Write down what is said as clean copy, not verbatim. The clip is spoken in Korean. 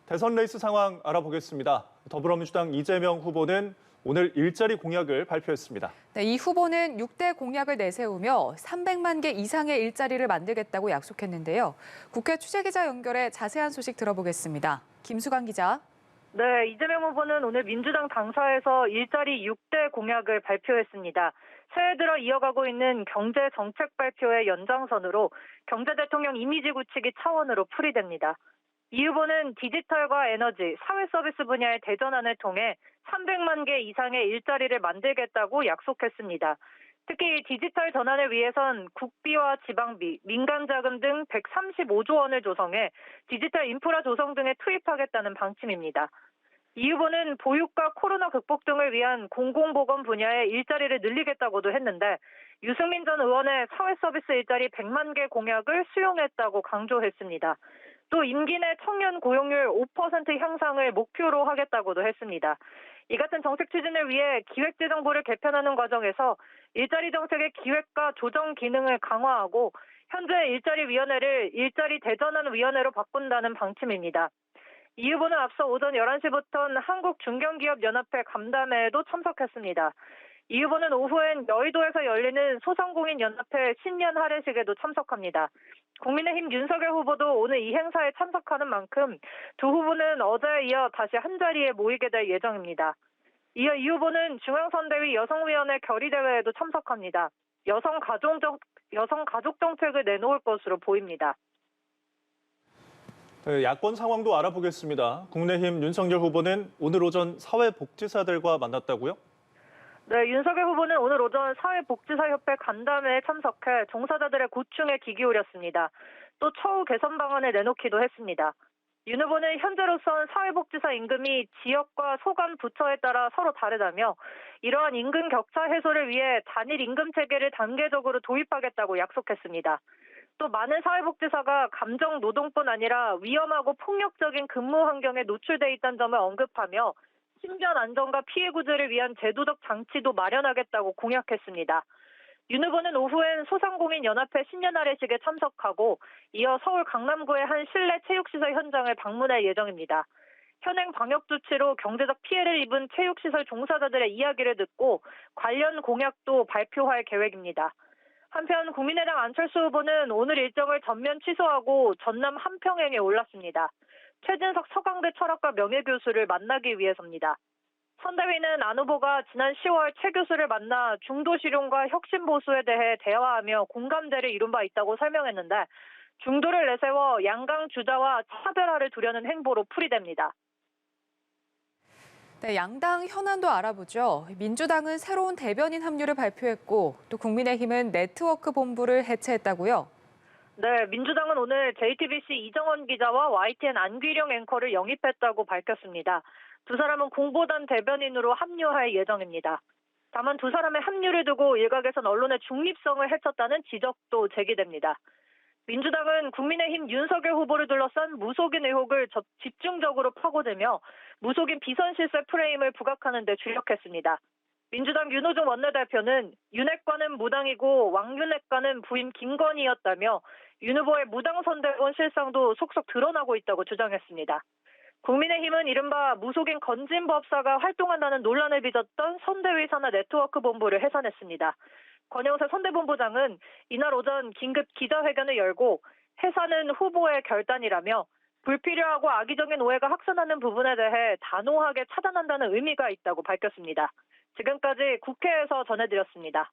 대선 레이스 상황 알아보겠습니다. 더불어민주당 이재명 후보는 오늘 일자리 공약을 발표했습니다. 네, 이 후보는 6대 공약을 내세우며 300만 개 이상의 일자리를 만들겠다고 약속했는데요. 국회 취재기자 연결해 자세한 소식 들어보겠습니다. 김수강 기자. 네, 이재명 후보는 오늘 민주당 당사에서 일자리 6대 공약을 발표했습니다. 새해 들어 이어가고 있는 경제 정책 발표의 연장선으로 경제 대통령 이미지 굳히기 차원으로 풀이됩니다. 이 후보는 디지털과 에너지, 사회 서비스 분야의 대전환을 통해 300만 개 이상의 일자리를 만들겠다고 약속했습니다. 특히 디지털 전환을 위해선 국비와 지방비, 민간 자금 등 135조 원을 조성해 디지털 인프라 조성 등에 투입하겠다는 방침입니다. 이 후보는 보육과 코로나 극복 등을 위한 공공보건 분야의 일자리를 늘리겠다고도 했는데 유승민 전 의원의 사회서비스 일자리 100만 개 공약을 수용했다고 강조했습니다. 또 임기 내 청년 고용률 5% 향상을 목표로 하겠다고도 했습니다. 이 같은 정책 추진을 위해 기획재정부를 개편하는 과정에서 일자리 정책의 기획과 조정 기능을 강화하고 현재 일자리위원회를 일자리 대전환위원회로 바꾼다는 방침입니다. 이 후보는 앞서 오전 11시부터 한국중견기업연합회 간담회에도 참석했습니다. 이 후보는 오후엔 여의도에서 열리는 소상공인연합회 신년 할애식에도 참석합니다. 국민의힘 윤석열 후보도 오늘 이 행사에 참석하는 만큼 두 후보는 어제에 이어 다시 한자리에 모이게 될 예정입니다. 이어 이 후보는 중앙선대위 여성위원회 결의대회에도 참석합니다. 여성 가족 정책을 내놓을 것으로 보입니다. 네, 야권 상황도 알아보겠습니다. 국민의힘 윤석열 후보는 오늘 오전 사회복지사들과 만났다고요? 네, 윤석열 후보는 오늘 오전 사회복지사협회 간담회에 참석해 종사자들의 고충에 귀 기울였습니다. 또 처우 개선 방안을 내놓기도 했습니다. 윤 후보는 현재로선 사회복지사 임금이 지역과 소관 부처에 따라 서로 다르다며 이러한 임금 격차 해소를 위해 단일 임금 체계를 단계적으로 도입하겠다고 약속했습니다. 또 많은 사회복지사가 감정 노동뿐 아니라 위험하고 폭력적인 근무 환경에 노출돼 있다는 점을 언급하며 신변 안전과 피해 구제를 위한 제도적 장치도 마련하겠다고 공약했습니다. 윤 후보는 오후엔 소상공인연합회 신년 할애식에 참석하고 이어 서울 강남구의 한 실내 체육시설 현장을 방문할 예정입니다. 현행 방역 조치로 경제적 피해를 입은 체육시설 종사자들의 이야기를 듣고 관련 공약도 발표할 계획입니다. 한편 국민의당 안철수 후보는 오늘 일정을 전면 취소하고 전남 한평행에 올랐습니다. 최진석 서강대 철학과 명예교수를 만나기 위해서입니다. 선대위는 안 후보가 지난 10월 최 교수를 만나 중도실용과 혁신보수에 대해 대화하며 공감대를 이룬 바 있다고 설명했는데 중도를 내세워 양강 주자와 차별화를 두려는 행보로 풀이됩니다. 네, 양당 현안도 알아보죠. 민주당은 새로운 대변인 합류를 발표했고 또 국민의힘은 네트워크 본부를 해체했다고요? 네, 민주당은 오늘 JTBC 이정원 기자와 YTN 안귀령 앵커를 영입했다고 밝혔습니다. 두 사람은 공보단 대변인으로 합류할 예정입니다. 다만 두 사람의 합류를 두고 일각에선 언론의 중립성을 해쳤다는 지적도 제기됩니다. 민주당은 국민의힘 윤석열 후보를 둘러싼 무속인 의혹을 집중적으로 파고들며 무속인 비선실세 프레임을 부각하는 데 주력했습니다. 민주당 윤호중 원내대표는 윤핵관은 무당이고 왕윤핵관은 부인 김건희였다며 윤 후보의 무당 선대본 실상도 속속 드러나고 있다고 주장했습니다. 국민의힘은 이른바 무속인 건진법사가 활동한다는 논란을 빚었던 선대위 산하 네트워크 본부를 해산했습니다. 권영세 선대본부장은 이날 오전 긴급 기자회견을 열고 해산은 후보의 결단이라며 불필요하고 악의적인 오해가 확산하는 부분에 대해 단호하게 차단한다는 의미가 있다고 밝혔습니다. 지금까지 국회에서 전해드렸습니다.